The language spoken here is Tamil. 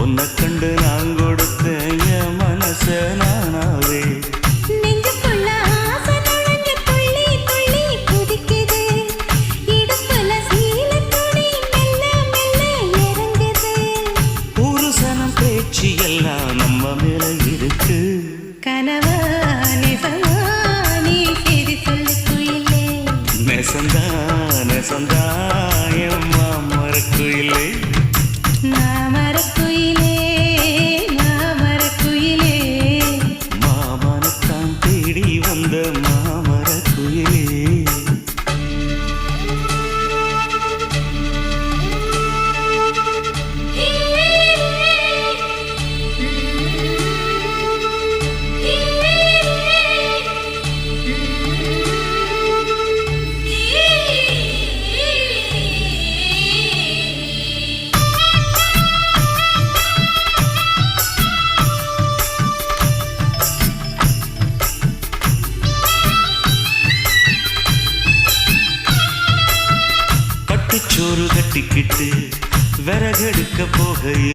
உன்னை கண்டு நான் கொடுத்த என் மனச நானாவே நெஞ்சுக்குள்ள ஆசை நுழைஞ்சு துள்ளி துள்ளி குதிக்குது. இடுப்புல சீலை துணி மெல்ல மெல்ல இறங்குது. ஒரு சனம் பேச்சு எல்லாம் நம்ம மேல இருக்கு. கனவா நெசமா நீ செய்தி சொல்லு குயிலே. நெசந்தா நெசந்தா என் மாமரக்குயிலே. மாமரக்குயிலே மாமரக்குயிலே மாமனத்தான் தேடி வந்த மாமரக்குயிலே. கட்டுச்சோறு கட்டிக்கிட்டு விறகெடுக்க போக